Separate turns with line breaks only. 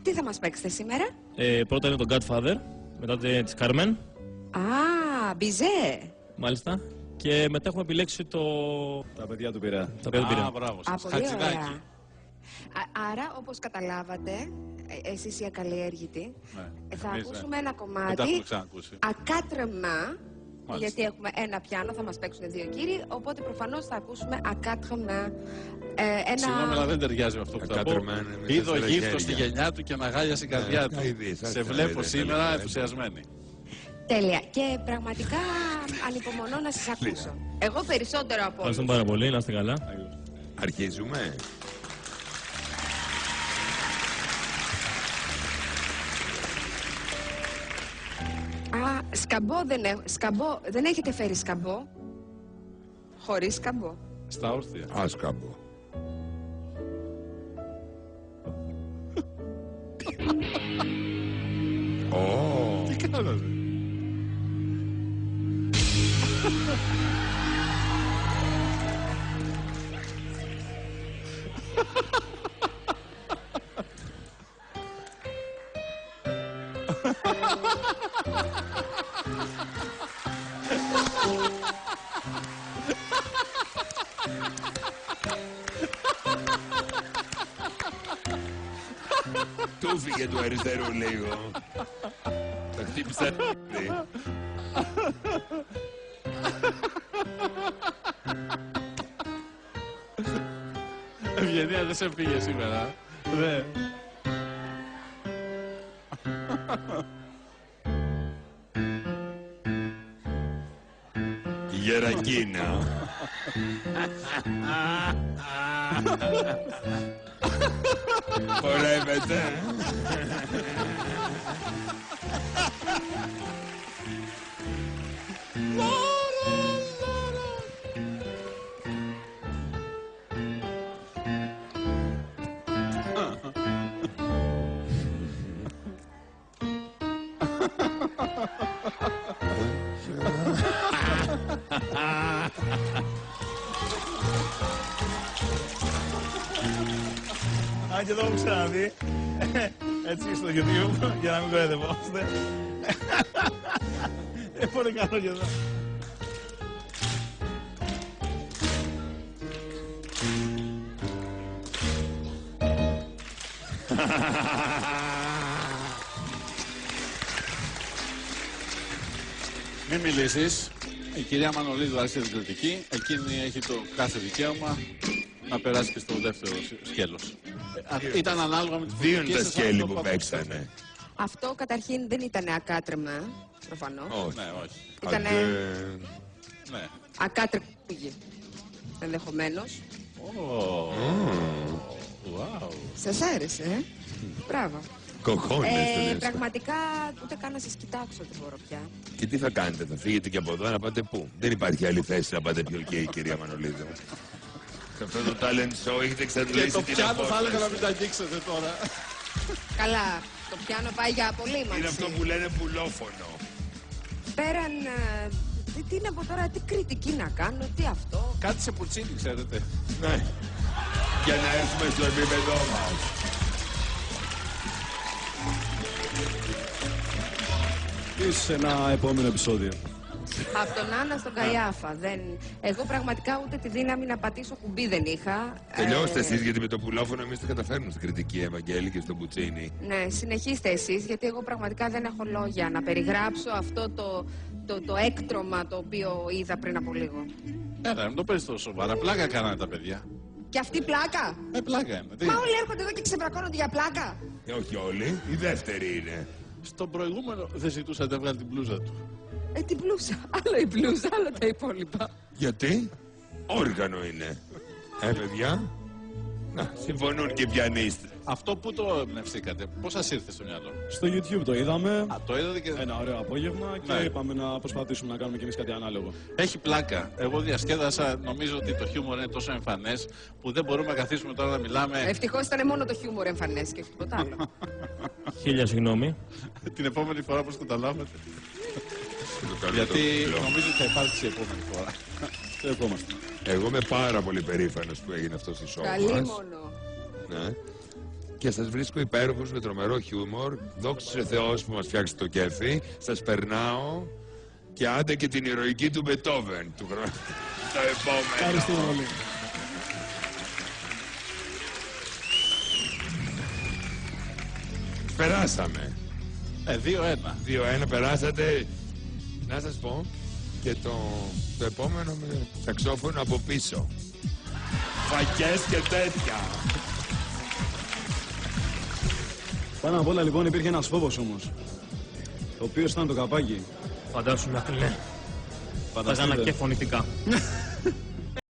Τι θα μας παίξετε σήμερα?
Πρώτα είναι το Godfather, μετά της Carmen.
Α, Μπιζέ.
Μάλιστα. Και μετά έχουμε επιλέξει το...
Τα παιδιά του Πειραιά.
Τα παιδιά του Πειραιά.
Μπράβο σας.
Πολύ ωραία. Άρα, όπως καταλάβατε, εσείς οι ακαλλιέργητοι, θα ακούσουμε ένα κομμάτι ακάτρεμα, γιατί έχουμε ένα πιάνο, θα μας παίξουν δύο κύριοι, οπότε προφανώς θα ακούσουμε ακάτρεμα.
Συγγνώμη, αλλά δεν ταιριάζει με αυτό που θα πω. Είδω γύφτο στη γενιά του και μαγάλια στην καρδιά του. Σε βλέπω σήμερα ενθουσιασμένη.
Τέλεια. Και πραγματικά ανυπομονώ να σας ακούσω. Εγώ περισσότερο από όλους.
Ευχαριστούμε πάρα πολύ, να είστε καλά.
Αρχίζουμε.
Α, σκαμπό δεν έχετε φέρει σκαμπό? Χωρίς σκαμπό.
Στα όρθια.
Α, σκαμπό.
Τι κάνατε?
Του φύγε του αριστερού λίγο. Τα χτύπησα.
Ευγενία, δεν σε πήγε σήμερα.
Ναι.
Γερακίνα. Χορεύεται.
Αν και το έχω ξαναδεί, έτσι στο YouTube, για να μην κοροϊδευόμαστε. Πολύ καλό και εδώ.
Μην μιλήσεις. Η κυρία Μανολίδου άρχισε την κριτική. Εκείνη έχει το κάθε δικαίωμα να περάσει και στο δεύτερο σκέλος. Ήταν ανάλογα με τις
Δύο είναι τα
πολιτικές
σκέλη
σας,
που
αυτό
παίξανε.
Αυτό καταρχήν δεν ήταν ακάτρεμα, προφανώς.
Όχι.
Ναι, όχι.
Ήταν
Ναι.
ακάτρεμη, ενδεχομένως.
Wow.
Σας άρεσε, Μπράβο.
Κοχώνες λες.
Πραγματικά ούτε καν να σας κοιτάξω δεν μπορώ πια.
Και τι θα κάνετε, θα φύγετε και από εδώ να πάτε πού? Δεν υπάρχει άλλη θέση να πάτε πιο εκεί, κυρία Μανολίδου. Σε αυτό το talent show έχετε
Και
εξαντλήσει
το
την
πιάνο θα έλεγα να
απόσταση.
μην τα αγγίξετε τώρα.
Καλά, το πιάνο πάει για απολύμανση.
Είναι αυτό που λένε πουλόφωνο.
Πέραν, τι να πω τώρα, τι κριτική να κάνω, τι αυτό.
Κάτι σε πουτσίνι, ξέρετε.
Ναι. Για να έρθουμε στο επίπεδό μας.
Ίσως σε ένα επόμενο επεισόδιο.
Από τον Άννα στον Καϊάφα. Εγώ πραγματικά ούτε τη δύναμη να πατήσω κουμπί δεν είχα.
Τελειώστε εσείς, γιατί με το πουλόφωνο εμείς τα καταφέρνουμε στην κριτική, Ευαγγέλη, και στο Μπουτσίνι.
Ναι, συνεχίστε εσείς, γιατί εγώ πραγματικά δεν έχω λόγια να περιγράψω αυτό το έκτρωμα το οποίο είδα πριν από λίγο.
Έλα, μην το παίρνεις τόσο σοβαρά. Πλάκα κάνανε τα παιδιά.
Και αυτή πλάκα.
Πλάκα είναι.
Μα όλοι έρχονται εδώ και ξεβρακώνονται για πλάκα.
Όχι όλοι, η δεύτερη είναι.
Στον προηγούμενο δεν ζητούσατε να βγάλει την μπλούζα του.
Την μπλούζα. Άλλο η μπλούζα, άλλο τα υπόλοιπα.
Γιατί? Όργανο είναι. Παιδιά. Να, συμφωνούν και οι πιανίστες.
Αυτό που το εμπνευστήκατε, πώς σας ήρθε στο μυαλό?
Στο YouTube το είδαμε.
Το είδατε και...
Ένα ωραίο απόγευμα και
Ναι.
είπαμε να προσπαθήσουμε να κάνουμε κι εμείς κάτι ανάλογο.
Έχει πλάκα. Εγώ διασκέδασα, νομίζω ότι το χιούμορ είναι τόσο εμφανές που δεν μπορούμε να καθίσουμε τώρα να μιλάμε.
Ευτυχώς ήταν μόνο το χιούμορ εμφανές και τίποτα άλλο.
Χίλια συγγνώμη.
Την επόμενη φορά πώς καταλάβετε.
Το
Γιατί νομίζω ότι θα υπάρξει η επόμενη φορά.
Το ευχόμαστε.
Εγώ είμαι πάρα πολύ περήφανος που έγινε αυτό στο show
Καλή
μας.
μόνο.
Ναι. και σας βρίσκω υπέροχους με τρομερό χιούμορ. Δόξα σε Θεός που μας φτιάξει το κέφι. Σας περνάω και άντε και την ηρωική του Μπετόβεν του χρόνου. Το επόμενο.
Ευχαριστούμε πολύ.
Περάσαμε.
2-1.
2-1 περάσατε. Να σας πω και το επόμενο με σαξόφωνο από πίσω. Φακές και τέτοια.
Πάνω απ' όλα λοιπόν υπήρχε ένας φόβος όμως, το οποίος ήταν το καπάκι.
Φαντάσου να κλαίει. Θα έκανα και φωνητικά.